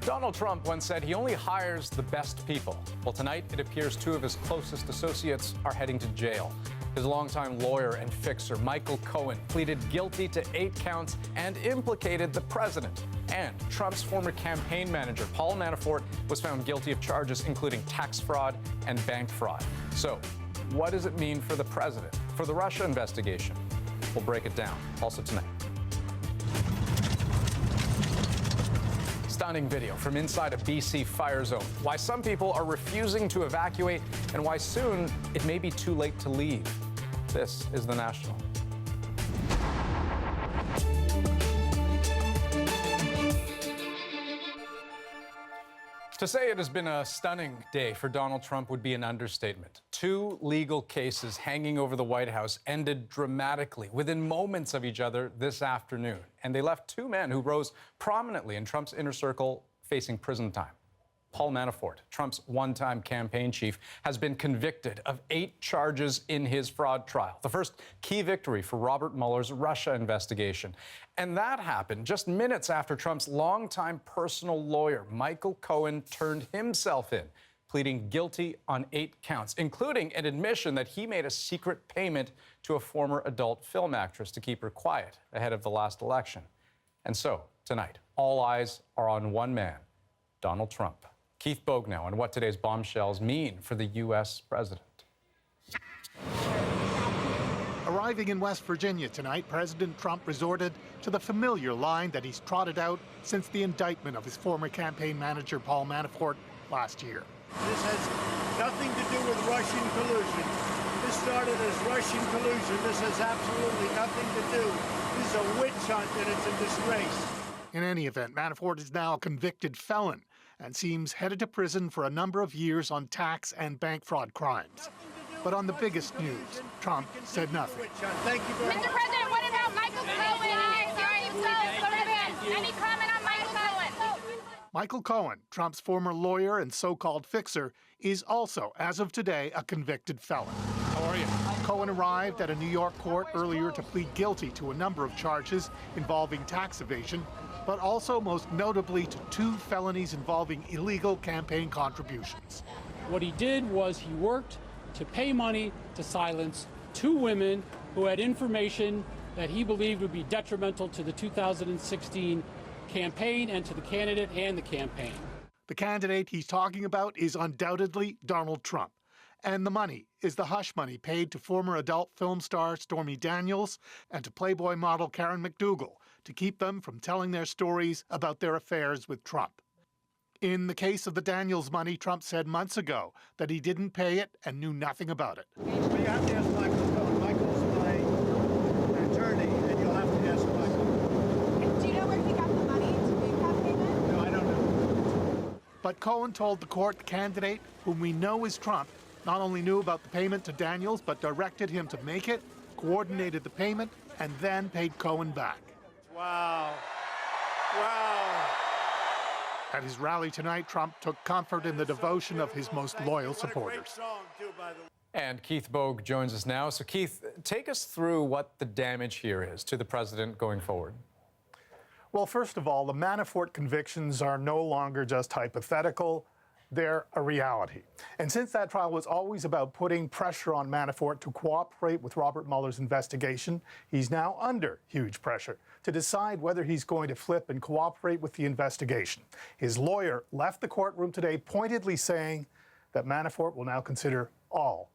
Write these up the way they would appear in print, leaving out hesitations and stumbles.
Donald Trump once said he only hires the best people. Well, tonight it appears two of his closest associates are heading to jail. His longtime lawyer and fixer, Michael Cohen, pleaded guilty to 8 counts and implicated the president. And Trump's former campaign manager, Paul Manafort, was found guilty of charges including tax fraud and bank fraud. So, what does it mean for the president, for the Russia investigation? We'll break it down, also tonight. Stunning video from inside a BC fire zone. Why some people are refusing to evacuate and why soon it may be too late to leave. This is The National. To say it has been a stunning day for Donald Trump would be an understatement. 2 legal cases hanging over the White House ended dramatically within moments of each other this afternoon. And they left 2 men who rose prominently in Trump's inner circle facing prison time. Paul Manafort, Trump's one-time campaign chief, has been convicted of 8 charges in his fraud trial, the first key victory for Robert Mueller's Russia investigation. And that happened just minutes after Trump's longtime personal lawyer, Michael Cohen, turned himself in, pleading guilty on 8 counts, including an admission that he made a secret payment to a former adult film actress to keep her quiet ahead of the last election. And so, tonight, all eyes are on one man, Donald Trump. Keith Bogue now on what today's bombshells mean for the U.S. president. Arriving in West Virginia tonight, President Trump resorted to the familiar line that he's trotted out since the indictment of his former campaign manager, Paul Manafort, last year. This has nothing to do with Russian collusion. This started as Russian collusion. This has absolutely nothing to do. This is a witch hunt and it's a disgrace. In any event, Manafort is now a convicted felon and seems headed to prison for a number of years on tax and bank fraud crimes. But on the biggest news, Trump said nothing. Thank you very much. Mr. President, what about Michael Cohen? Any comment on Michael Cohen? Michael Cohen, Trump's former lawyer and so-called fixer, is also, as of today, a convicted felon. How are you? Cohen arrived at a New York court earlier to plead guilty to a number of charges involving tax evasion, but also most notably to 2 felonies involving illegal campaign contributions. What he did was he worked to pay money to silence 2 women who had information that he believed would be detrimental to the 2016 campaign and to the candidate and the campaign. The candidate he's talking about is undoubtedly Donald Trump. And the money is the hush money paid to former adult film star Stormy Daniels and to Playboy model Karen McDougal to keep them from telling their stories about their affairs with Trump. In the case of the Daniels money, Trump said months ago that he didn't pay it and knew nothing about it. Well, you have to ask Michael. Michael's my attorney, and you'll have to ask Michael. Do you know where he got the money to make that payment? No, I don't know. But Cohen told the court the candidate, whom we know is Trump, not only knew about the payment to Daniels, but directed him to make it, coordinated the payment, and then paid Cohen back. Wow. Wow. At his rally tonight, Trump took comfort in the devotion of his most loyal supporters. Song, too, by the way. And Keith Bogue joins us now. So, Keith, take us through what the damage here is to the president going forward. Well, first of all, the Manafort convictions are no longer just hypothetical. They're a reality. And since that trial was always about putting pressure on Manafort to cooperate with Robert Mueller's investigation, he's now under huge pressure to decide whether he's going to flip and cooperate with the investigation. His lawyer left the courtroom today pointedly saying that Manafort will now consider all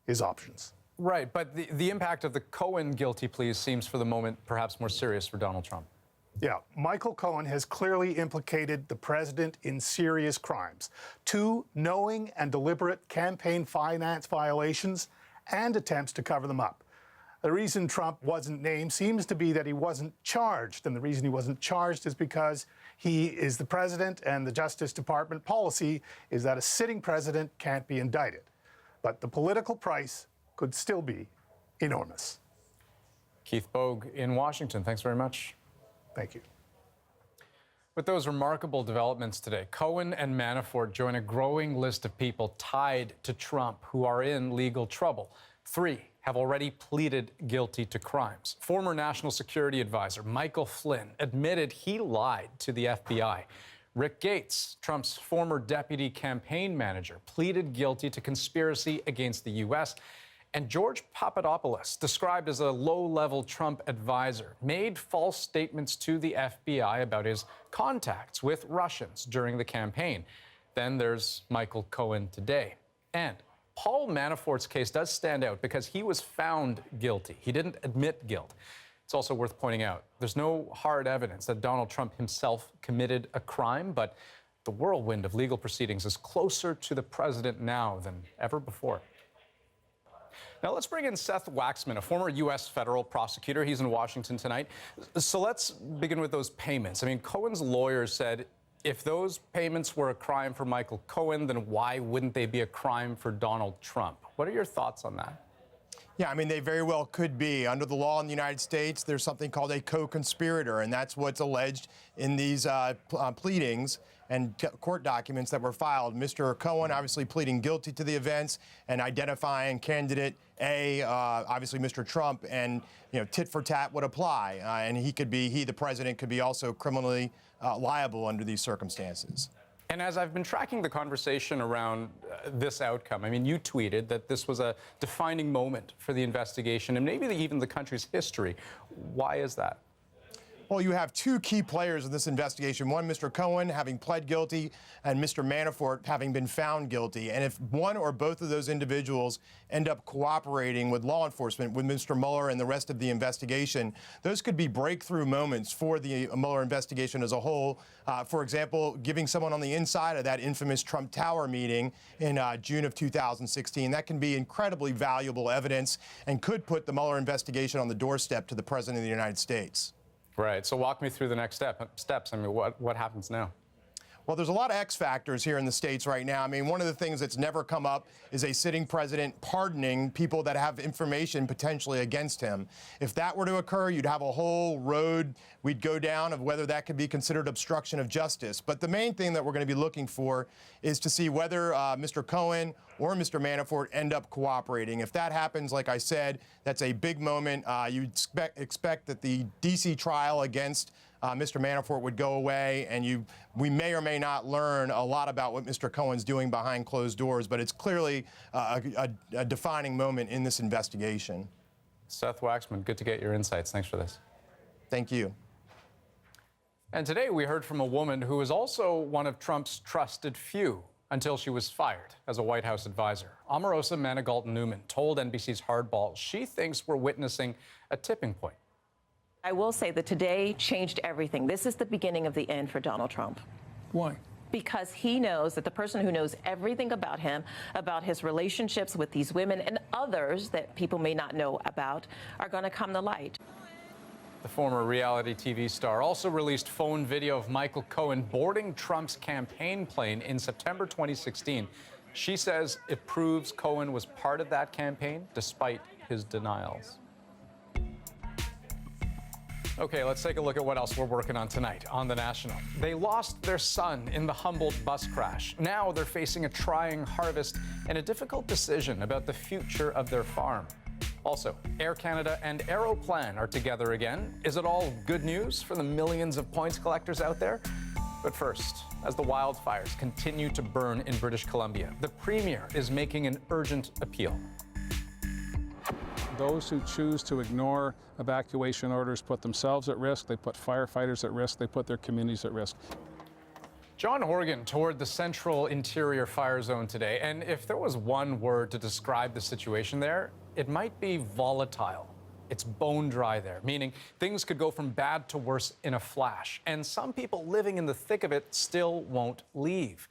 his options. Right, but the impact of the Cohen guilty plea seems for the moment perhaps more serious for Donald Trump. Yeah, Michael Cohen has clearly implicated the president in serious crimes. 2 knowing and deliberate campaign finance violations and attempts to cover them up. The reason Trump wasn't named seems to be that he wasn't charged, and the reason he wasn't charged is because he is the president and the Justice Department policy is that a sitting president can't be indicted. But the political price could still be enormous. Keith Bogue in Washington, thanks very much. Thank you. With those remarkable developments today, Cohen and Manafort join a growing list of people tied to Trump who are in legal trouble. 3 have already pleaded guilty to crimes. Former National Security Advisor Michael Flynn admitted he lied to the FBI. Rick Gates, Trump's former deputy campaign manager, pleaded guilty to conspiracy against the U.S. And George Papadopoulos, described as a low-level Trump advisor, made false statements to the FBI about his contacts with Russians during the campaign. Then there's Michael Cohen today. And Paul Manafort's case does stand out because he was found guilty. He didn't admit guilt. It's also worth pointing out, there's no hard evidence that Donald Trump himself committed a crime, but the whirlwind of legal proceedings is closer to the president now than ever before. Now let's bring in Seth Waxman, a former U.S. federal prosecutor. He's in Washington tonight. So let's begin with those payments. I mean, Cohen's lawyers said if those payments were a crime for Michael Cohen, then why wouldn't they be a crime for Donald Trump? What are your thoughts on that? Yeah, I mean, they very well could be. Under the law in the United States, there's something called a co-conspirator, and that's what's alleged in these pleadings and court documents that were filed. Mr. Cohen obviously pleading guilty to the events and identifying candidate A, obviously Mr. Trump, and tit for tat would apply, and he, the president, could be also criminally liable under these circumstances. And as I've been tracking the conversation around this outcome, I mean, you tweeted that this was a defining moment for the investigation and maybe even the country's history. Why is that? Well, you have two key players in this investigation. One, Mr. Cohen, having pled guilty, and Mr. Manafort having been found guilty. And if one or both of those individuals end up cooperating with law enforcement, with Mr. Mueller and the rest of the investigation, those could be breakthrough moments for the Mueller investigation as a whole. For example, giving someone on the inside of that infamous Trump Tower meeting in June of 2016. That can be incredibly valuable evidence and could put the Mueller investigation on the doorstep to the President of the United States. Right. So walk me through the next steps. I mean, what happens now? Well, there's a lot of X factors here in the States right now. I mean, one of the things that's never come up is a sitting president pardoning people that have information potentially against him. If that were to occur, you'd have a whole road we'd go down of whether that could be considered obstruction of justice. But the main thing that we're going to be looking for is to see whether Mr. Cohen or Mr. Manafort end up cooperating. If that happens, like I said, that's a big moment. You'd expect that the D.C. trial against Mr. Manafort would go away, and we may or may not learn a lot about what Mr. Cohen's doing behind closed doors, but it's clearly a defining moment in this investigation. Seth Waxman, good to get your insights. Thanks for this. Thank you. And today we heard from a woman who is also one of Trump's trusted few until she was fired as a White House advisor. Omarosa Manigault-Newman told NBC's Hardball she thinks we're witnessing a tipping point. I will say that today changed everything. This is the beginning of the end for Donald Trump. Why? Because he knows that the person who knows everything about him, about his relationships with these women and others that people may not know about, are going to come to light. The former reality TV star also released phone video of Michael Cohen boarding Trump's campaign plane in September 2016. She says it proves Cohen was part of that campaign despite his denials. Okay, let's take a look at what else we're working on tonight on The National. They lost their son in the Humboldt bus crash. Now they're facing a trying harvest and a difficult decision about the future of their farm. Also, Air Canada and Aeroplan are together again. Is it all good news for the millions of points collectors out there? But first, as the wildfires continue to burn in British Columbia, the Premier is making an urgent appeal. Those who choose to ignore evacuation orders put themselves at risk, they put firefighters at risk, they put their communities at risk. John Horgan toured the central interior fire zone today, and if there was one word to describe the situation there, it might be volatile. It's bone dry there, meaning things could go from bad to worse in a flash, and some people living in the thick of it still won't leave.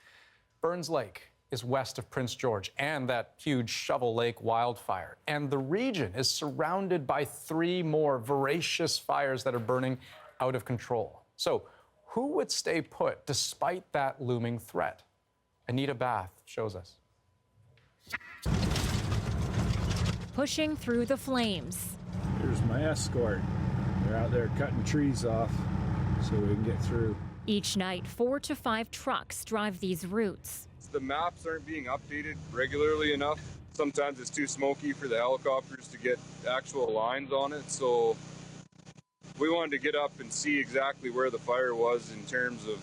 Burns Lake is west of Prince George and that huge Shovel Lake wildfire, and the region is surrounded by 3 more voracious fires that are burning out of control. So who would stay put despite that looming threat? Anita Bath shows us. Pushing through the flames. Here's my escort. They're out there cutting trees off so we can get through. Each night, 4 to 5 trucks drive these routes. The maps aren't being updated regularly enough. Sometimes it's too smoky for the helicopters to get actual lines on it, so we wanted to get up and see exactly where the fire was in terms of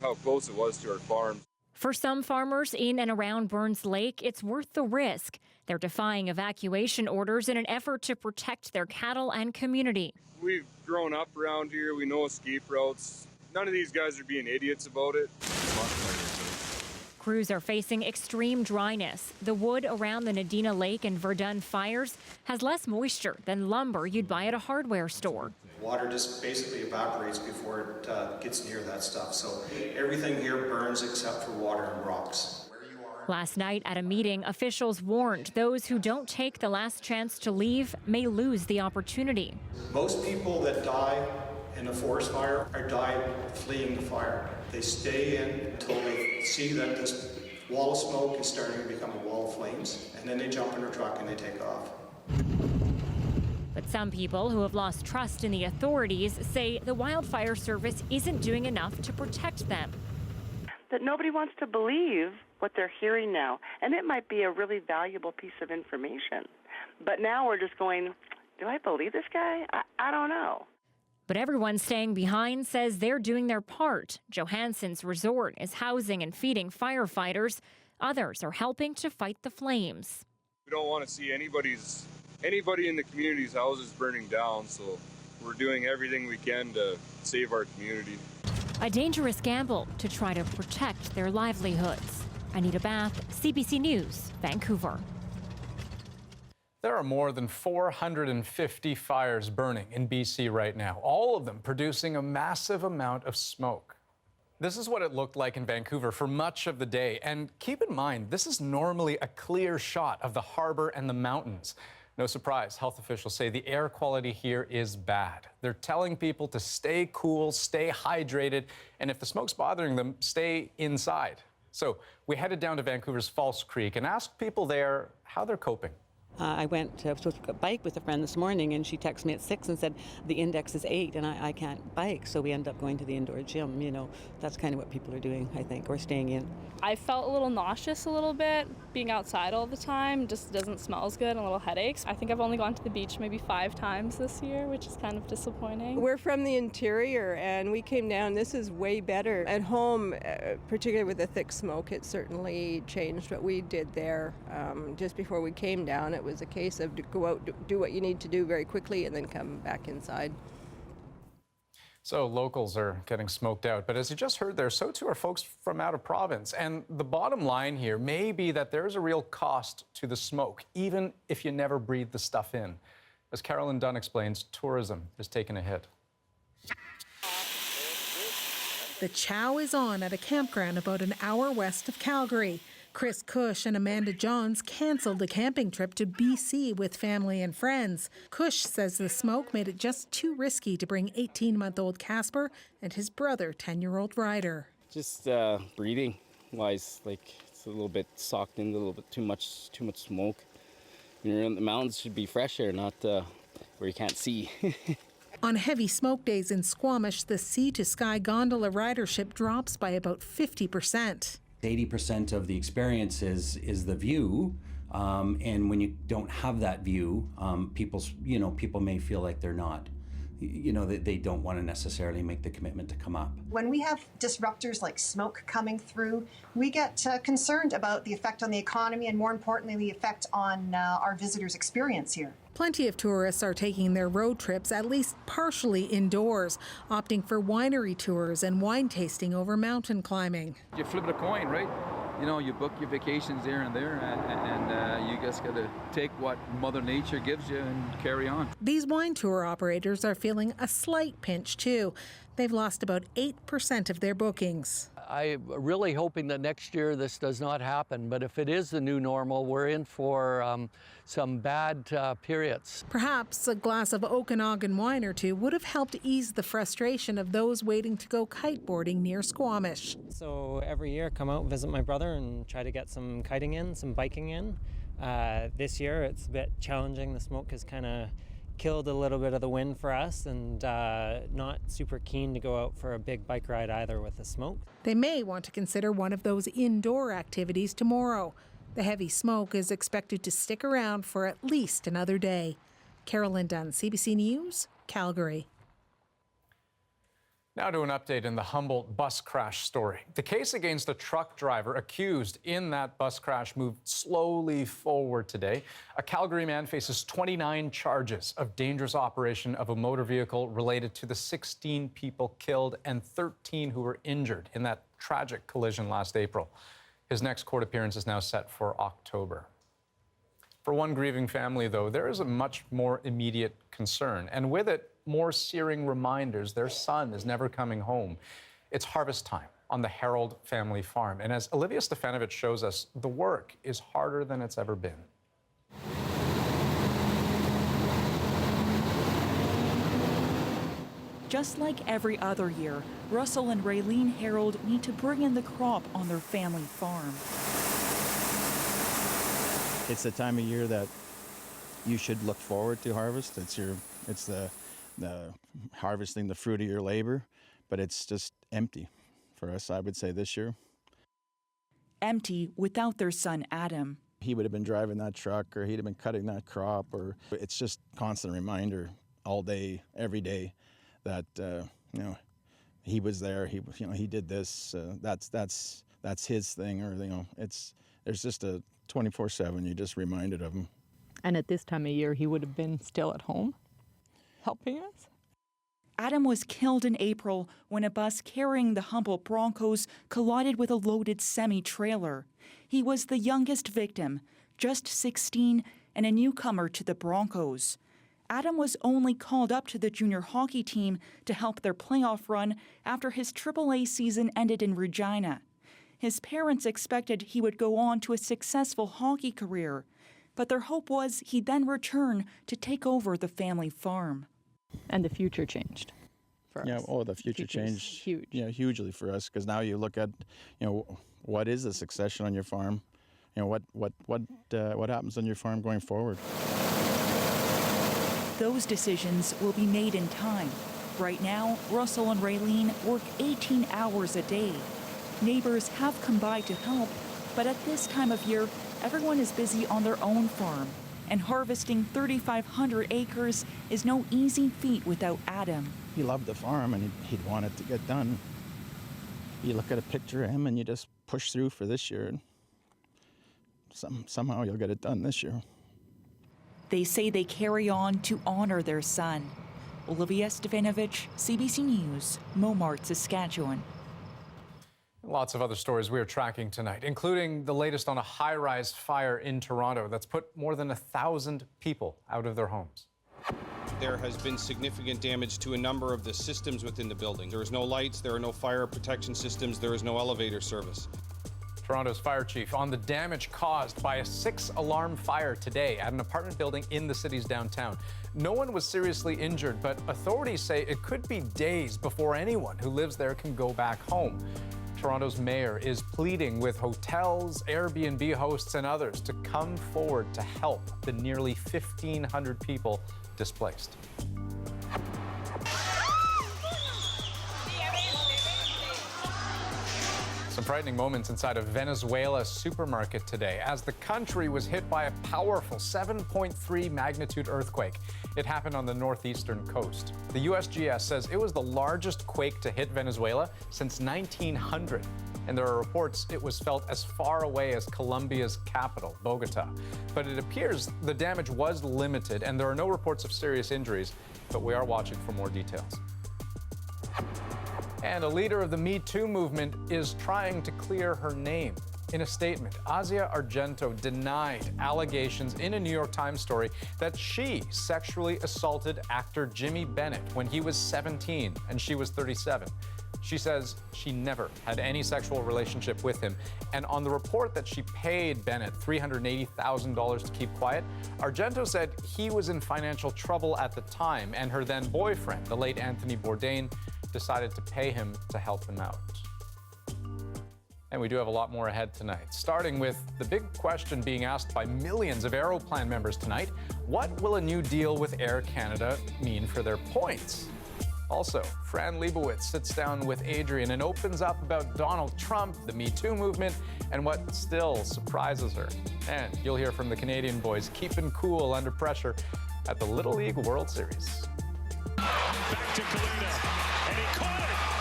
how close it was to our farm. For some farmers in and around Burns Lake, it's worth the risk. They're defying evacuation orders in an effort to protect their cattle and community. We've grown up around here. We know escape routes. None of these guys are being idiots about it. Crews are facing extreme dryness. The wood around the Nadina Lake and Verdun fires has less moisture than lumber you'd buy at a hardware store. Water just basically evaporates before it gets near that stuff. So everything here burns except for water and rocks. Last night at a meeting, officials warned those who don't take the last chance to leave may lose the opportunity. Most people that die in a forest fire are died fleeing the fire. They stay in until they see that this wall of smoke is starting to become a wall of flames, and then they jump in their truck and they take off. But some people who have lost trust in the authorities say the wildfire service isn't doing enough to protect them. That nobody wants to believe what they're hearing now, and it might be a really valuable piece of information. But now we're just going, do I believe this guy? I don't know. But everyone staying behind says they're doing their part. Johansson's resort is housing and feeding firefighters. Others are helping to fight the flames. We don't want to see anybody in the community's houses burning down, so we're doing everything we can to save our community. A dangerous gamble to try to protect their livelihoods. Anita Bath, CBC News, Vancouver. There are more than 450 fires burning in BC right now, all of them producing a massive amount of smoke. This is what it looked like in Vancouver for much of the day. And keep in mind, this is normally a clear shot of the harbor and the mountains. No surprise, health officials say the air quality here is bad. They're telling people to stay cool, stay hydrated, and if the smoke's bothering them, stay inside. So we headed down to Vancouver's False Creek and asked people there how they're coping. I went to a bike with a friend this morning, and she texted me at 6 and said the index is 8 and I can't bike, so we end up going to the indoor gym. You know, that's kind of what people are doing, I think, or staying in. I felt a little nauseous a little bit. Being outside all the time just doesn't smell as good, and a little headaches. I think I've only gone to the beach maybe 5 times this year, which is kind of disappointing. We're from the interior, and we came down. This is way better. At home, particularly with the thick smoke, it certainly changed what we did there. Just before we came down, it was a case of to go out, do what you need to do very quickly, and then come back inside. So locals are getting smoked out, but as you just heard there, so too are folks from out of province. And the bottom line here may be that there's a real cost to the smoke, even if you never breathe the stuff in. As Carolyn Dunn explains, tourism has taken a hit. The chow is on at a campground about an hour west of Calgary. Chris Cush and Amanda Johns canceled a camping trip to BC with family and friends. Cush says the smoke made it just too risky to bring 18-month-old Casper and his brother, 10-year-old Ryder. Just breathing wise, like it's a little bit socked in, a little bit too much smoke. When you're in the mountains, it should be fresh air, not where you can't see. On heavy smoke days in Squamish, the Sea to Sky gondola ridership drops by about 50%. 80% of the experience is the view, and when you don't have that view, people may feel like they're not, they don't want to necessarily make the commitment to come up. When we have disruptors like smoke coming through, we get concerned about the effect on the economy and, more importantly, the effect on our visitors' experience here. Plenty of tourists are taking their road trips at least partially indoors, opting for winery tours and wine tasting over mountain climbing. You flip a coin, right? You know, you book your vacations there and there, and you just got to take what Mother Nature gives you and carry on. These wine tour operators are feeling a slight pinch too. They've lost about 8% of their bookings. I'm really hoping that next year this does not happen, but if it is the new normal, we're in for some bad periods. Perhaps a glass of Okanagan wine or two would have helped ease the frustration of those waiting to go kiteboarding near Squamish. So every year I come out and visit my brother and try to get some kiting in, some biking in. This year it's a bit challenging. The smoke has kind of killed a little bit of the wind for us, and not super keen to go out for a big bike ride either with the smoke. They may want to consider one of those indoor activities tomorrow. The heavy smoke is expected to stick around for at least another day. Carolyn Dunn, CBC News, Calgary. Now to an update in the Humboldt bus crash story. The case against a truck driver accused in that bus crash moved slowly forward today. A Calgary man faces 29 charges of dangerous operation of a motor vehicle related to the 16 people killed and 13 who were injured in that tragic collision last April. His next court appearance is now set for October. For one grieving family, though, there is a much more immediate concern, and with it, more searing reminders their son is never coming home. It's harvest time on the Harold family farm, and as Olivia Stefanovich shows us, the work is harder than it's ever been. Just like every other year, Russell and Raylene Harold need to bring in the crop on their family farm. It's the time of year that you should look forward to harvest. It's the harvesting the fruit of your labor, but it's just empty for us, I would say, this year. Empty without their son, Adam. He would have been driving that truck, or he'd have been cutting that crop, or it's just constant reminder all day, every day, that he was there. He did this. That's his thing, or there's just a 24/7. You're just reminded of him. And at this time of year, he would have been still at home, helping us. Adam was killed in April when a bus carrying the Humboldt Broncos collided with a loaded semi-trailer. He was the youngest victim, just 16, and a newcomer to the Broncos. Adam was only called up to the junior hockey team to help their playoff run after his AAA season ended in Regina. His parents expected he would go on to a successful hockey career, but their hope was he'd then return to take over the family farm. And the future changed for us. Yeah, the future changed huge. Yeah, hugely for us, because now you look at, what is the succession on your farm? What happens on your farm going forward? Those decisions will be made in time. Right now, Russell and Raylene work 18 hours a day. Neighbors have come by to help, but at this time of year, everyone is busy on their own farm, and harvesting 3,500 acres is no easy feat without Adam. He loved the farm, and he'd want it to get done. You look at a picture of him, and you just push through for this year. Somehow you'll get it done this year. They say they carry on to honor their son. Olivia Stefanovich, CBC News, Momart, Saskatchewan. Lots of other stories we are tracking tonight, including the latest on a high-rise fire in Toronto that's put more than 1,000 people out of their homes. There has been significant damage to a number of the systems within the building. There is no lights, there are no fire protection systems, there is no elevator service. Toronto's fire chief on the damage caused by a 6-alarm fire today at an apartment building in the city's downtown. No one was seriously injured, but authorities say it could be days before anyone who lives there can go back home. Toronto's mayor is pleading with hotels, Airbnb hosts, and others to come forward to help the nearly 1,500 people displaced. Some frightening moments inside a Venezuela supermarket today as the country was hit by a powerful 7.3 magnitude earthquake. It happened on the northeastern coast. The USGS says it was the largest quake to hit Venezuela since 1900. And there are reports it was felt as far away as Colombia's capital, Bogota. But it appears the damage was limited and there are no reports of serious injuries, but we are watching for more details. And a leader of the Me Too movement is trying to clear her name. In a statement, Asia Argento denied allegations in a New York Times story that she sexually assaulted actor Jimmy Bennett when he was 17 and she was 37. She says she never had any sexual relationship with him. And on the report that she paid Bennett $380,000 to keep quiet, Argento said he was in financial trouble at the time, and her then boyfriend, the late Anthony Bourdain, decided to pay him to help him out. And we do have a lot more ahead tonight, starting with the big question being asked by millions of Aeroplan members tonight: what will a new deal with Air Canada mean for their points? Also, Fran Lebowitz sits down with Adrian and opens up about Donald Trump, the Me Too movement, and what still surprises her. And you'll hear from the Canadian boys keeping cool under pressure at the Little League World Series. Back to Kalina, and he caught it!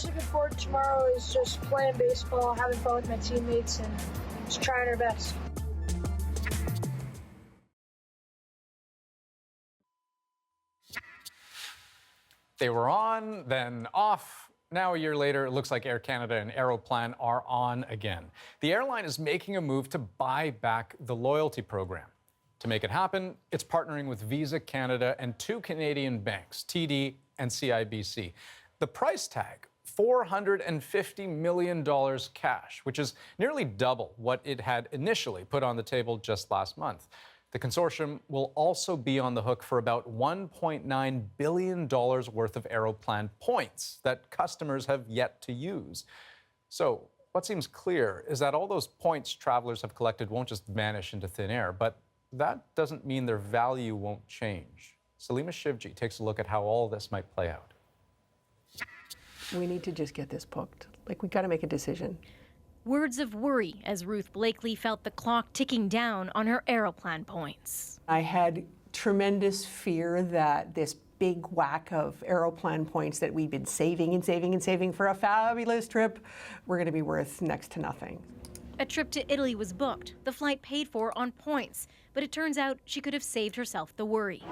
most looking forward to tomorrow is just playing baseball, having fun with my teammates, and just trying our best. They were on, then off. Now, a year later, it looks like Air Canada and Aeroplan are on again. The airline is making a move to buy back the loyalty program. To make it happen, it's partnering with Visa Canada and 2 Canadian banks, TD and CIBC. The price tag, $450 million cash, which is nearly double what it had initially put on the table just last month. The consortium will also be on the hook for about $1.9 billion worth of Aeroplan points that customers have yet to use. So what seems clear is that all those points travelers have collected won't just vanish into thin air, but that doesn't mean their value won't change. Salima Shivji takes a look at how all this might play out. We need to just get this booked. Like, we got to make a decision. Words of worry as Ruth Blakely felt the clock ticking down on her Aeroplan points. I had tremendous fear that this big whack of Aeroplan points that we've been saving and saving and saving for a fabulous trip were going to be worth next to nothing. A trip to Italy was booked, the flight paid for on points, but it turns out she could have saved herself the worry.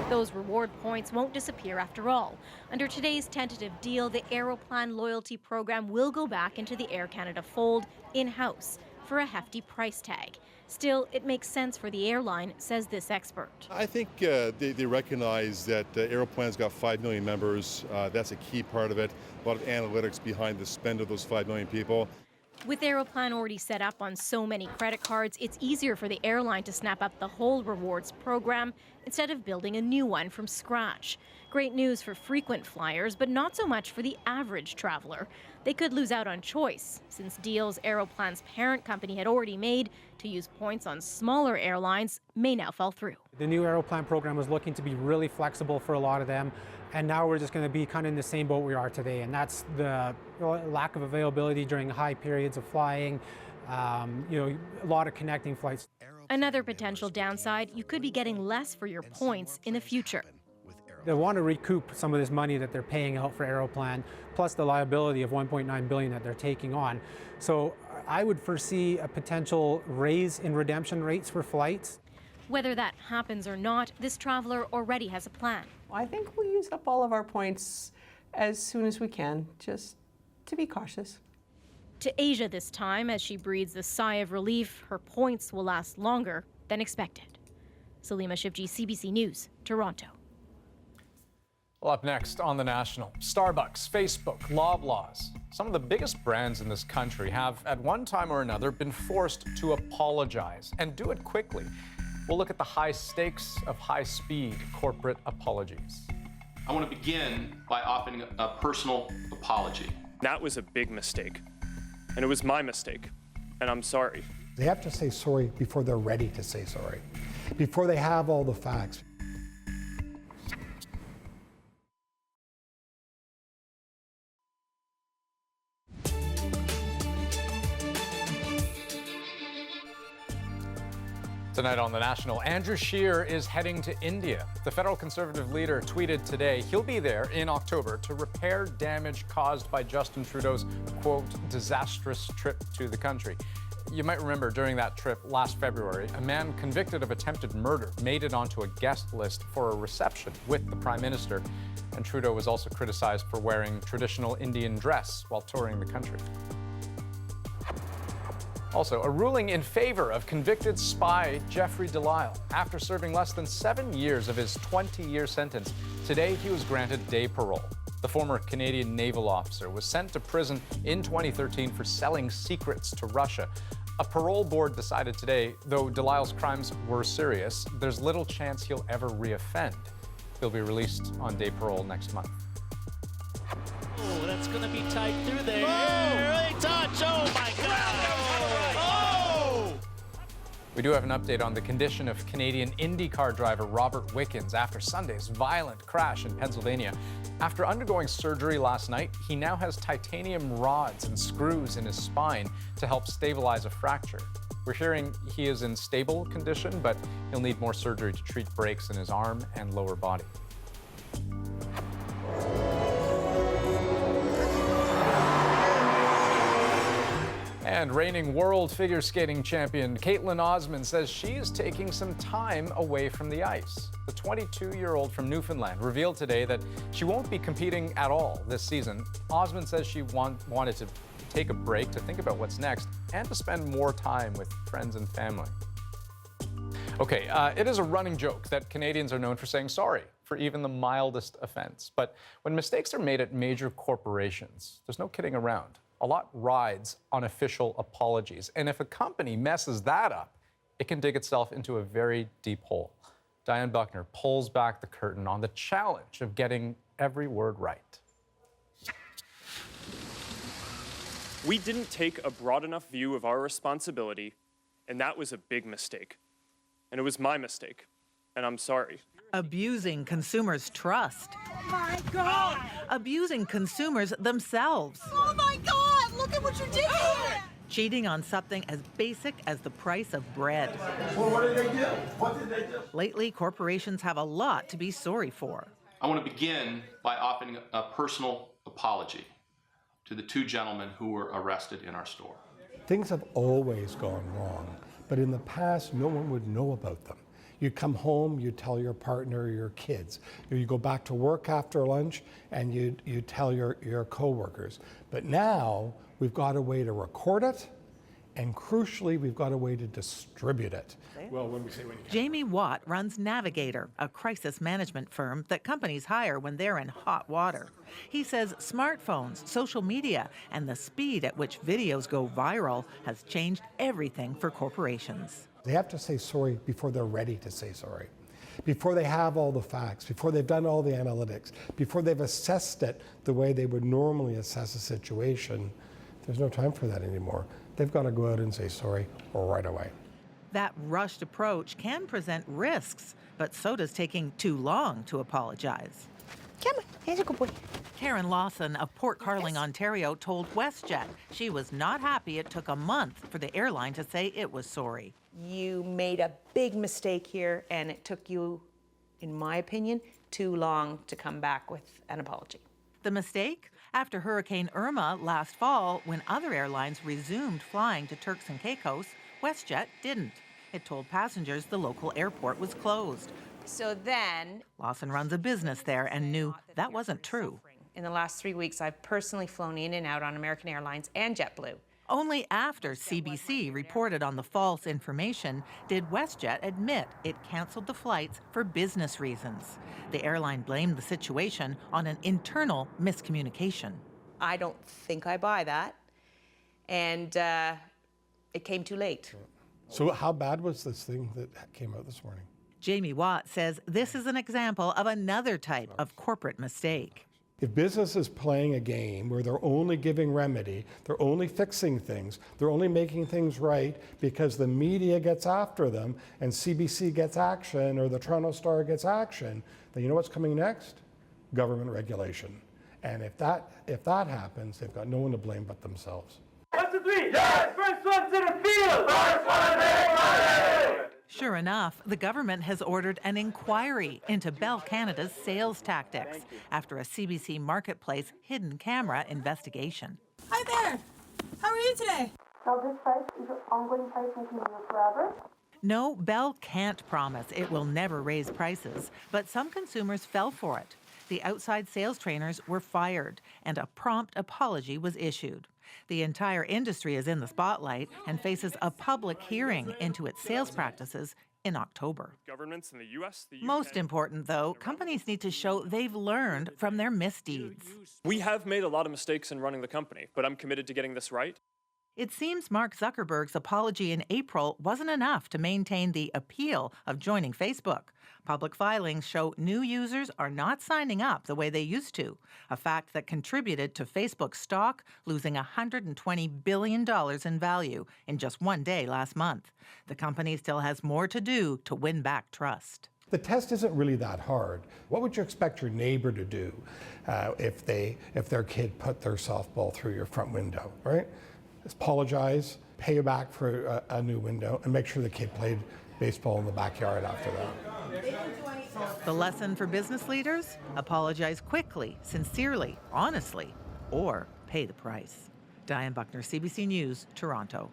Those reward points won't disappear after all. Under today's tentative deal, the Aeroplan loyalty program will go back into the Air Canada fold in-house for a hefty price tag. Still, it makes sense for the airline, says this expert. I think they recognize that Aeroplan's got 5 million members. That's a key part of it. A lot of analytics behind the spend of those 5 million people. With Aeroplan already set up on so many credit cards, it's easier for the airline to snap up the whole rewards program instead of building a new one from scratch. Great news for frequent flyers, but not so much for the average traveler. They could lose out on choice, since deals Aeroplan's parent company had already made to use points on smaller airlines may now fall through. The new Aeroplan program was looking to be really flexible for a lot of them, and now we're just going to be kind of in the same boat we are today, and that's the lack of availability during high periods of flying, a lot of connecting flights. Another potential downside, you could be getting less for your points in the future. They want to recoup some of this money that they're paying out for Aeroplan, plus the liability of $1.9 billion that they're taking on. So I would foresee a potential raise in redemption rates for flights. Whether that happens or not, this traveler already has a plan. I think we'll use up all of our points as soon as we can, just to be cautious. To Asia this time, as she breathes a sigh of relief, her points will last longer than expected. Salima Shivji, CBC News, Toronto. Well, up next on The National, Starbucks, Facebook, Loblaws. Some of the biggest brands in this country have, at one time or another, been forced to apologize and do it quickly. We'll look at the high stakes of high-speed corporate apologies. I want to begin by offering a personal apology. That was a big mistake, and it was my mistake, and I'm sorry. They have to say sorry before they're ready to say sorry, before they have all the facts. Tonight on The National, Andrew Scheer is heading to India. The federal Conservative leader tweeted today he'll be there in October to repair damage caused by Justin Trudeau's, quote, disastrous trip to the country. You might remember during that trip last February, a man convicted of attempted murder made it onto a guest list for a reception with the Prime Minister. And Trudeau was also criticized for wearing traditional Indian dress while touring the country. Also, a ruling in favor of convicted spy Jeffrey Delisle. After serving less than 7 years of his 20-year sentence, today he was granted day parole. The former Canadian naval officer was sent to prison in 2013 for selling secrets to Russia. A parole board decided today, though Delisle's crimes were serious, there's little chance he'll ever reoffend. He'll be released on day parole next month. Oh, that's going to be tight through there. Early touch. Oh, my God. Oh! We do have an update on the condition of Canadian IndyCar driver Robert Wickens after Sunday's violent crash in Pennsylvania. After undergoing surgery last night, he now has titanium rods and screws in his spine to help stabilize a fracture. We're hearing he is in stable condition, but he'll need more surgery to treat breaks in his arm and lower body. And reigning world figure skating champion Caitlin Osmond says she is taking some time away from the ice. The 22-year-old from Newfoundland revealed today that she won't be competing at all this season. Osmond says she wanted to take a break to think about what's next and to spend more time with friends and family. Okay, it is a running joke that Canadians are known for saying sorry for even the mildest offense. But when mistakes are made at major corporations, there's no kidding around. A lot rides on official apologies. And if a company messes that up, it can dig itself into a very deep hole. Diane Buckner pulls back the curtain on the challenge of getting every word right. We didn't take a broad enough view of our responsibility, and that was a big mistake. And it was my mistake, and I'm sorry. Abusing consumers' trust. Oh my God! Abusing consumers themselves. Oh my God! Look at what you did here! Cheating on something as basic as the price of bread. Well, what did they do? What did they do? Lately, corporations have a lot to be sorry for. I want to begin by offering a personal apology to the two gentlemen who were arrested in our store. Things have always gone wrong, but in the past, no one would know about them. You come home, you tell your partner, your kids. You go back to work after lunch, and you tell your coworkers. But now, we've got a way to record it, and crucially, we've got a way to distribute it. Well, when we say when you Jamie Watt runs Navigator, a crisis management firm that companies hire when they're in hot water. He says smartphones, social media, and the speed at which videos go viral has changed everything for corporations. They have to say sorry before they're ready to say sorry, before they have all the facts, before they've done all the analytics, before they've assessed it the way they would normally assess a situation. There's no time for that anymore. They've got to go out and say sorry right away. That rushed approach can present risks, but so does taking too long to apologize. Come on, here's a good boy. Karen Lawson of Port Carling, Ontario, told WestJet she was not happy it took a month for the airline to say it was sorry. You made a big mistake here, and it took you, in my opinion, too long to come back with an apology. The mistake? After Hurricane Irma last fall, when other airlines resumed flying to Turks and Caicos, WestJet didn't. It told passengers the local airport was closed. So then, Lawson runs a business there and knew that wasn't true. in the last 3 weeks, I've personally flown in and out on American Airlines and JetBlue. Only after CBC reported on the false information did WestJet admit it canceled the flights for business reasons. The airline blamed the situation on an internal miscommunication. I don't think I buy that, and it came too late. So how bad was this thing that came out this morning? Jamie Watt says this is an example of another type of corporate mistake. If business is playing a game where they're only giving remedy, they're only fixing things, they're only making things right because the media gets after them and CBC gets action or the Toronto Star gets action, then you know what's coming next? Government regulation. And if that happens, they've got no one to blame but themselves. 1, 2, 3, yes! First one to the field! First one, make money! Sure enough, the government has ordered an inquiry into Bell Canada's sales tactics after a CBC Marketplace hidden camera investigation. Hi there. How are you today? Now this price is an ongoing price and continue forever. No, Bell can't promise it will never raise prices, but some consumers fell for it. The outside sales trainers were fired, and a prompt apology was issued. The entire industry is in the spotlight and faces a public hearing into its sales practices in October. Governments in the U.S., the UK. Most important, though, companies need to show they've learned from their misdeeds. We have made a lot of mistakes in running the company, but I'm committed to getting this right. It seems Mark Zuckerberg's apology in April wasn't enough to maintain the appeal of joining Facebook. Public filings show new users are not signing up the way they used to, a fact that contributed to Facebook's stock losing $120 billion in value in just one day last month. The company still has more to do to win back trust. The test isn't really that hard. What would you expect your neighbor to do if their kid put their softball through your front window, right? Apologize, pay you back for a new window, and make sure the kid played baseball in the backyard after that. The lesson for business leaders? Apologize quickly, sincerely, honestly, or pay the price. Diane Buckner, CBC News, Toronto.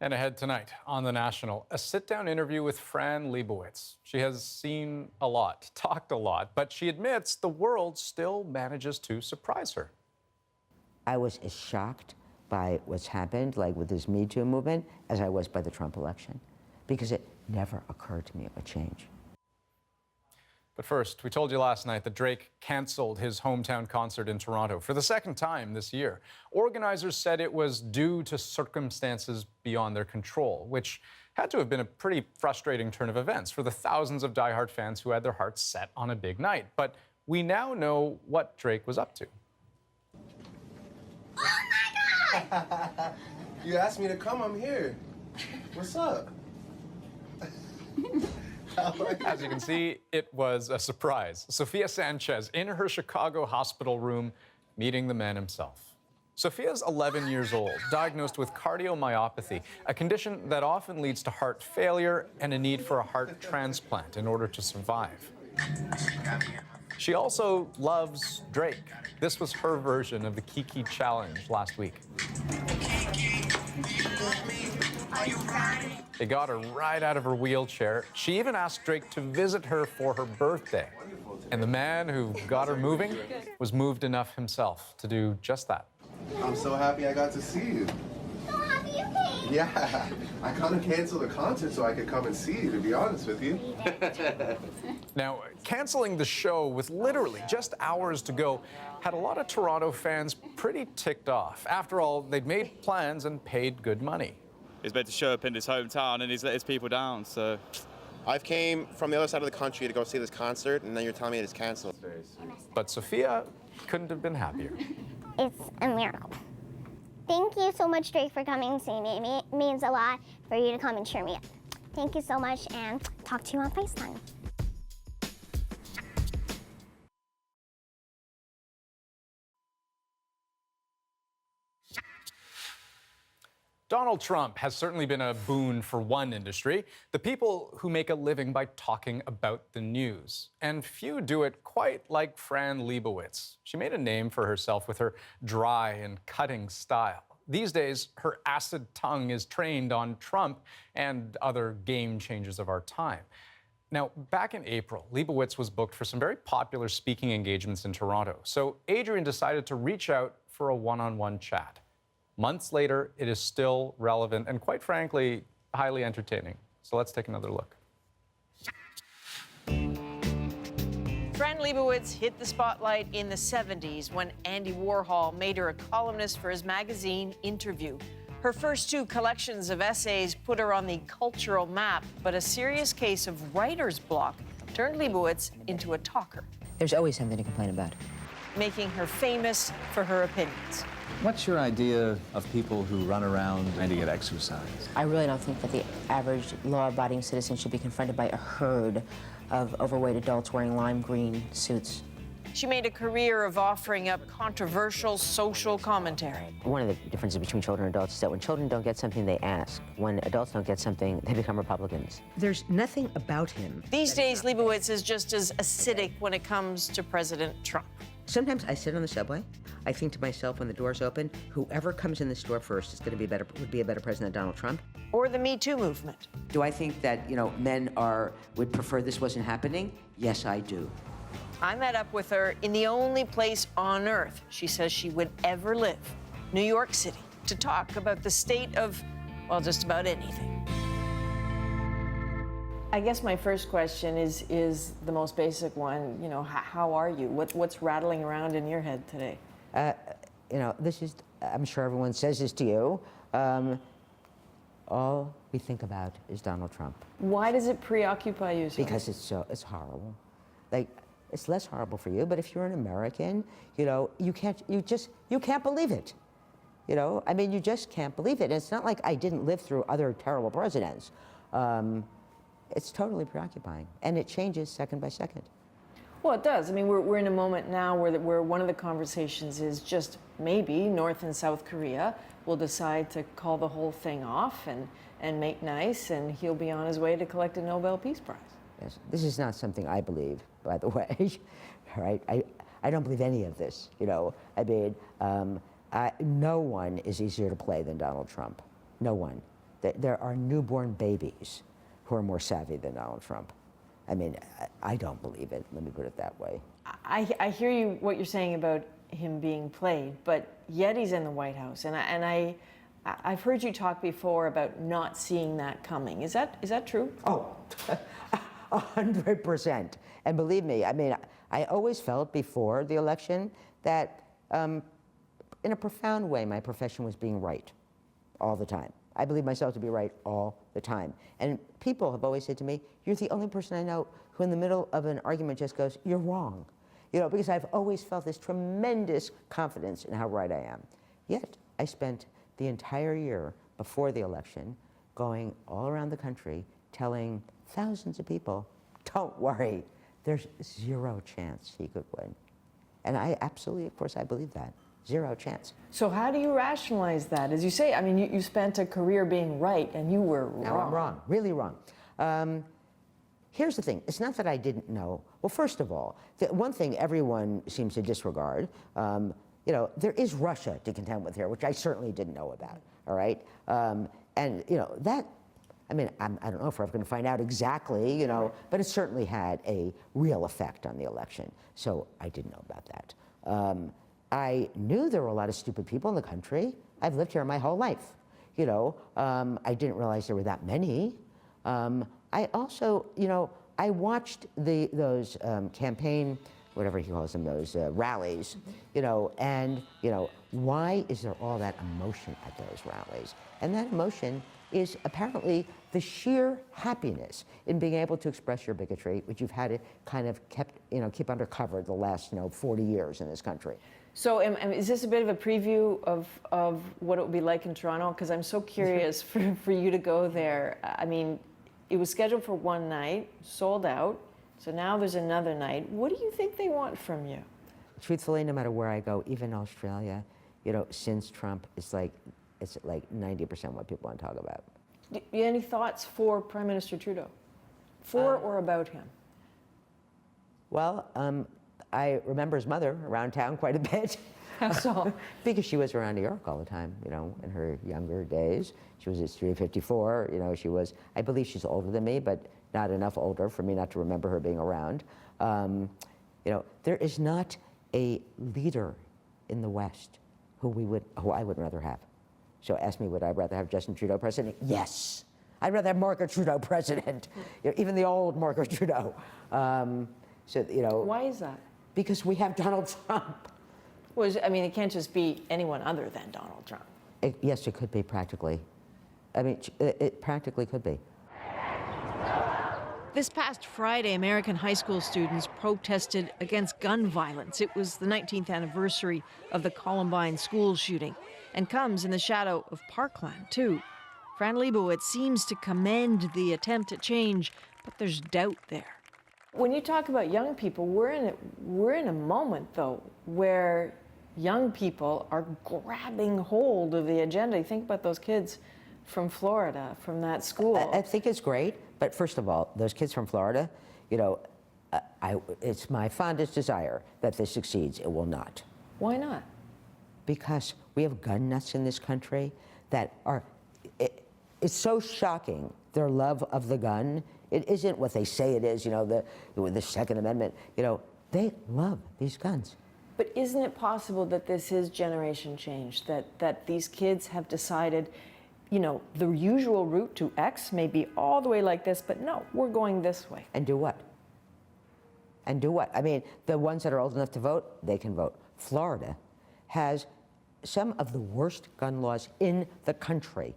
And ahead tonight on The National, a sit-down interview with Fran Lebowitz. She has seen a lot, talked a lot, but she admits the world still manages to surprise her. I was as shocked by what's happened, like with this Me Too movement, as I was by the Trump election, because it never occurred to me it would change. But first, we told you last night that Drake canceled his hometown concert in Toronto for the second time this year. Organizers said it was due to circumstances beyond their control, which had to have been a pretty frustrating turn of events for the thousands of diehard fans who had their hearts set on a big night. But we now know what Drake was up to. Oh my God! You asked me to come, I'm here. What's up? As you can see, it was a surprise. Sophia Sanchez in her Chicago hospital room meeting the man himself. Sophia's 11 years old, diagnosed with cardiomyopathy, a condition that often leads to heart failure and a need for a heart transplant in order to survive. She also loves Drake. This was her version of the Kiki Challenge last week. They got her right out of her wheelchair. She even asked Drake to visit her for her birthday. And the man who got her moving was moved enough himself to do just that. I'm so happy I got to see you. So happy you came. Yeah, I kind of canceled the concert so I could come and see you, to be honest with you. Now, canceling the show with literally just hours to go had a lot of Toronto fans pretty ticked off. After all, they'd made plans and paid good money. He's meant to show up in his hometown and he's let his people down, so. I've came from the other side of the country to go see this concert, and then you're telling me it's canceled. But Sophia couldn't have been happier. It's a miracle. Thank you so much, Drake, for coming and seeing me. It means a lot for you to come and cheer me up. Thank you so much, and talk to you on FaceTime. Donald Trump has certainly been a boon for one industry, the people who make a living by talking about the news. And few do it quite like Fran Lebowitz. She made a name for herself with her dry and cutting style. These days, her acid tongue is trained on Trump and other game changers of our time. Now, back in April, Lebowitz was booked for some very popular speaking engagements in Toronto. So Adrian decided to reach out for a one-on-one chat. Months later, it is still relevant and, quite frankly, highly entertaining. So let's take another look. Fran Lebowitz hit the spotlight in the 70s when Andy Warhol made her a columnist for his magazine Interview. Her first two collections of essays put her on the cultural map, but a serious case of writer's block turned Lebowitz into a talker, There's always something to complain about. making her famous for her opinions. What's your idea of people who run around trying to get exercise? I really don't think that the average law-abiding citizen should be confronted by a herd of overweight adults wearing lime green suits. She made a career of offering up controversial social commentary. One of the differences between children and adults is that when children don't get something, they ask. When adults don't get something, they become Republicans. There's nothing about him. These days, Lebowitz is just as acidic when it comes to President Trump. Sometimes I sit on the subway. I think to myself when the doors open, whoever comes in the store first is going to be better, would be a better president than Donald Trump. Or the Me Too movement. Do I think that, men would prefer this wasn't happening? Yes, I do. I met up with her in the only place on earth she says she would ever live, New York City, to talk about the state of, well, just about anything. I guess my first question is the most basic one. How are you? What's rattling around in your head today? This is, I'm sure everyone says this to you. All we think about is Donald Trump. Why does it preoccupy you so much? Because it's horrible. Like, it's less horrible for you, but if you're an American, you can't believe it. You just can't believe it. And it's not like I didn't live through other terrible presidents. It's totally preoccupying, and it changes second by second. Well, it does. We're in a moment now where one of the conversations is just maybe North and South Korea will decide to call the whole thing off and make nice, and he'll be on his way to collect a Nobel Peace Prize. Yes, this is not something I believe, by the way. All right, I I don't believe any of this. I mean, no one is easier to play than Donald Trump. No one. There are newborn babies who are more savvy than Donald Trump. I mean, I don't believe it. Let me put it that way. I hear you, what you're saying about him being played, but yet he's in the White House, and I've heard you talk before about not seeing that coming. Is that true? Oh, 100%. And believe me, I mean, I always felt before the election that, in a profound way, my profession was being right all the time. I believe myself to be right all the time. And people have always said to me, you're the only person I know who in the middle of an argument just goes, you're wrong. Because I've always felt this tremendous confidence in how right I am. Yet, I spent the entire year before the election going all around the country telling thousands of people, don't worry, there's zero chance he could win. And I absolutely, of course, I believe that. Zero chance. So how do you rationalize that? As you say, I mean, you spent a career being right, and you were wrong. No, I'm wrong, really wrong. Here's the thing, it's not that I didn't know. Well, first of all, the one thing everyone seems to disregard, there is Russia to contend with here, which I certainly didn't know about, all right? That, I mean, I don't know if we're ever gonna find out exactly, but it certainly had a real effect on the election. So I didn't know about that. I knew there were a lot of stupid people in the country. I've lived here my whole life. I didn't realize there were that many. I also, I watched those campaign, whatever he calls them, those rallies, and, why is there all that emotion at those rallies? And that emotion is apparently the sheer happiness in being able to express your bigotry, which you've had to kind of keep under cover the last, 40 years in this country. So is this a bit of a preview of what it will be like in Toronto? Because I'm so curious for you to go there. I mean, it was scheduled for one night, sold out. So now there's another night. What do you think they want from you? Truthfully, no matter where I go, even Australia, since Trump, it's like 90% what people want to talk about. Any thoughts for Prime Minister Trudeau? For or about him? Well, I remember his mother around town quite a bit. How so? Because she was around New York all the time, in her younger days. She was at Studio 54, she was, I believe she's older than me, but not enough older for me not to remember her being around. There is not a leader in the West who I would rather have. So ask me, would I rather have Justin Trudeau president? Yes. I'd rather have Margaret Trudeau president, even the old Margaret Trudeau. Why is that? Because we have Donald Trump. Well, I mean, it can't just be anyone other than Donald Trump. Yes, it could be practically. I mean, it practically could be. This past Friday, American high school students protested against gun violence. It was the 19th anniversary of the Columbine school shooting and comes in the shadow of Parkland, too. Fran Lebowitz seems to commend the attempt at change, but there's doubt there. When you talk about young people, we're in a moment, though, where young people are grabbing hold of the agenda. You think about those kids from Florida, from that school. I think it's great, but first of all, those kids from Florida, it's my fondest desire that this succeeds. It will not. Why not? Because we have gun nuts in this country that are, it's so shocking, their love of the gun. It isn't what they say it is, the Second Amendment. They love these guns. But isn't it possible that this is generation change, that these kids have decided, the usual route to X may be all the way like this, but no, we're going this way. And do what? And do what? I mean, the ones that are old enough to vote, they can vote. Florida has some of the worst gun laws in the country,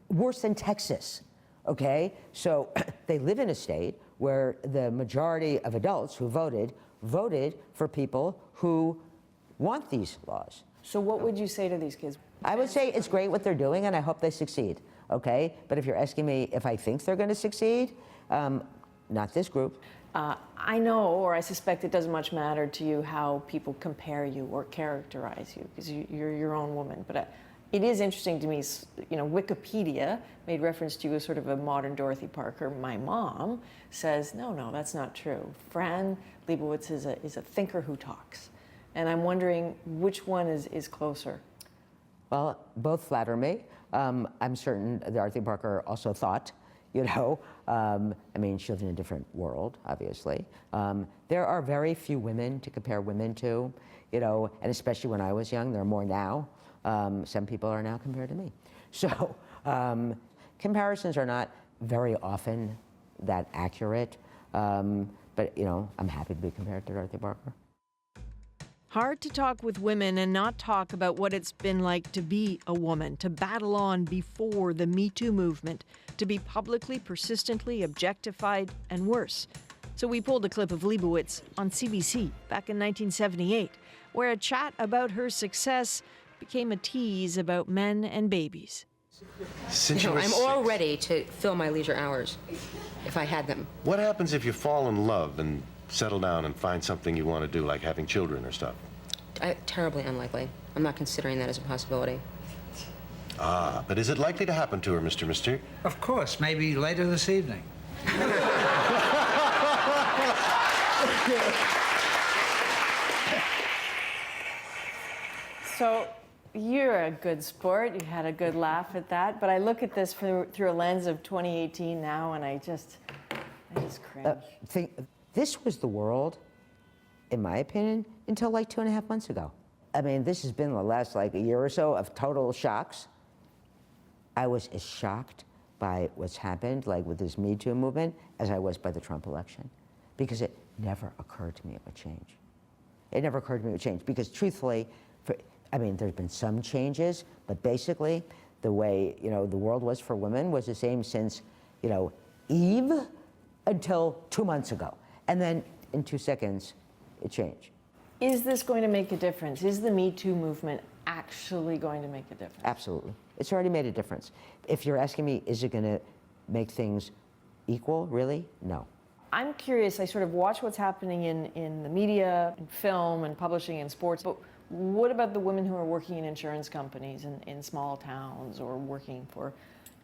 worse than Texas. Okay, so they live in a state where the majority of adults who voted for people who want these laws. So what would you say to these kids? I would say it's great what they're doing, and I hope they succeed, okay? But if you're asking me if I think they're going to succeed, not this group. I know, or I suspect it doesn't much matter to you how people compare you or characterize you, because you're your own woman. But It is interesting to me, Wikipedia made reference to you as sort of a modern Dorothy Parker. My mom says, no, that's not true. Fran Lebowitz is a thinker who talks. And I'm wondering which one is closer. Well, both flatter me. I'm certain Dorothy Parker also thought, she lived in a different world, obviously. There are very few women to compare women to, and especially when I was young, there are more now. Some people are now compared to me. So comparisons are not very often that accurate, but I'm happy to be compared to Dorothy Parker. Hard to talk with women and not talk about what it's been like to be a woman, to battle on before the Me Too movement, to be publicly, persistently objectified, and worse. So we pulled a clip of Lebowitz on CBC back in 1978, where a chat about her success became a tease about men and babies. I'm all ready to fill my leisure hours, if I had them. What happens if you fall in love and settle down and find something you want to do, like having children or stuff? Terribly unlikely. I'm not considering that as a possibility. Ah, but is it likely to happen to her, Mr. Mystique? Of course, maybe later this evening. So you're a good sport. You had a good laugh at that. But I look at this through a lens of 2018 now, and I just cringe. This was the world, in my opinion, until like 2.5 months ago. This has been the last a year or so of total shocks. I was as shocked by what's happened, with this Me Too movement, as I was by the Trump election, because it never occurred to me it would change. It never occurred to me it would change, because truthfully, there's been some changes, but basically, the way the world was for women was the same since Eve until 2 months ago. And then in 2 seconds, it changed. Is this going to make a difference? Is the Me Too movement actually going to make a difference? Absolutely. It's already made a difference. If you're asking me, is it going to make things equal, really? No. I'm curious, I sort of watch what's happening in the media, in film, and publishing, and sports, but what about the women who are working in insurance companies in small towns or working for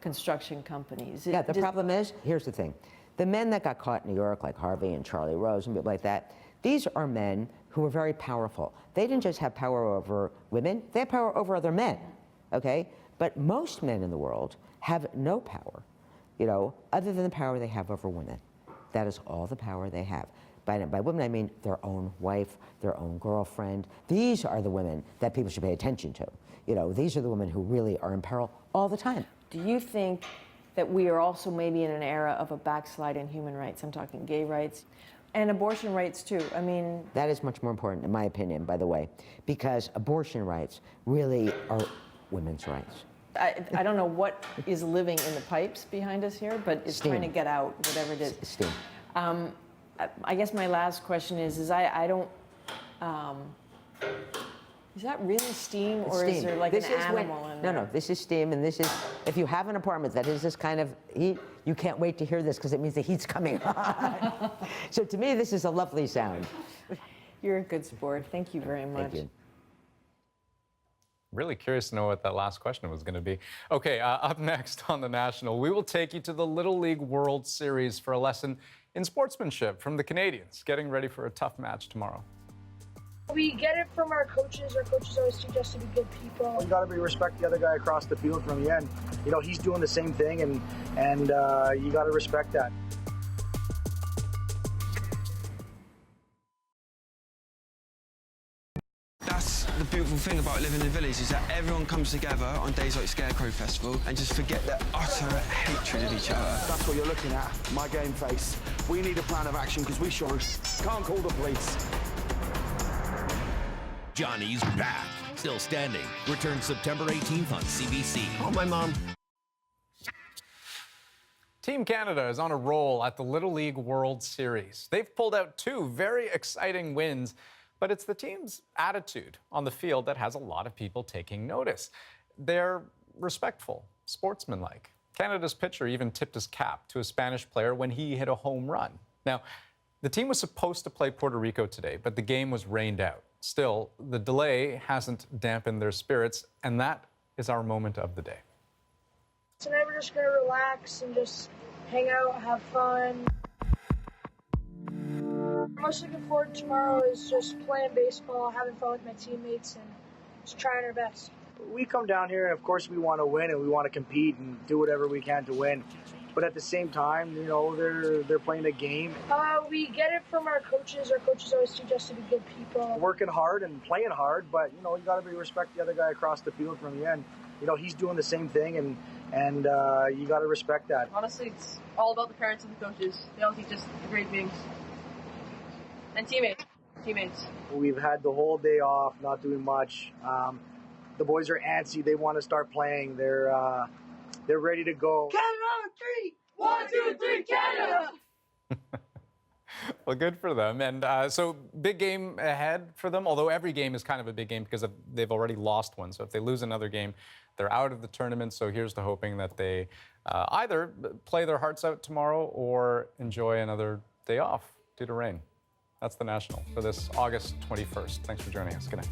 construction companies? The problem is, here's the thing. The men that got caught in New York, like Harvey and Charlie Rose and people like that, these are men who were very powerful. They didn't just have power over women, they had power over other men, okay? But most men in the world have no power, other than the power they have over women. That is all the power they have. By women, I mean their own wife, their own girlfriend. These are the women that people should pay attention to. These are the women who really are in peril all the time. Do you think that we are also maybe in an era of a backslide in human rights? I'm talking gay rights and abortion rights too. That is much more important, in my opinion, by the way, because abortion rights really are women's rights. I don't know what is living in the pipes behind us here, but it's trying to get out, whatever it is. Steam. I guess my last question is I don't, is that really steam, or is there an animal in there? No, this is steam, and this is, if you have an apartment that is this kind of heat, you can't wait to hear this because it means the heat's coming on. So to me, this is a lovely sound. You're a good sport. Thank you very much. Thank you. Really curious to know what that last question was going to be. Okay, up next on The National, we will take you to the Little League World Series for a lesson in sportsmanship from the Canadians, getting ready for a tough match tomorrow. We get it from our coaches. Our coaches always teach us to be good people. You got to respect the other guy across the field from the end. He's doing the same thing, and you got to respect that. That's the beautiful thing about living in the village, is that everyone comes together on days like Scarecrow Festival and just forget their utter hatred of each other. That's what you're looking at, my game face. We need a plan of action because we sure can't call the police. Johnny's back, still standing. Returns September 18th on CBC. Oh, my mom. Team Canada is on a roll at the Little League World Series. They've pulled out 2 very exciting wins, but it's the team's attitude on the field that has a lot of people taking notice. They're respectful, sportsmanlike. Canada's pitcher even tipped his cap to a Spanish player when he hit a home run. Now, the team was supposed to play Puerto Rico today, but the game was rained out. Still, the delay hasn't dampened their spirits, and that is our moment of the day. Tonight we're just gonna relax and just hang out, have fun. I'm most looking forward to tomorrow is just playing baseball, having fun with my teammates, and just trying our best. We come down here, and of course we want to win, and we want to compete and do whatever we can to win. But at the same time, you know, they're playing a game. We get it from our coaches. Our coaches always teach us to be good people. Working hard and playing hard, but, you know, you got to respect the other guy across the field from you. And, you know, he's doing the same thing, and you got to respect that. Honestly, it's all about the parents and the coaches. They all teach us the great things. And teammates. We've had the whole day off, not doing much. The boys are antsy. They want to start playing. They're ready to go. Canada on 3! 1, 2, 3, Canada! Well, good for them. And so big game ahead for them, although every game is kind of a big game because they've already lost one. So if they lose another game, they're out of the tournament. So here's to hoping that they either play their hearts out tomorrow or enjoy another day off due to rain. That's the National for this August 21st. Thanks for joining us. Good night.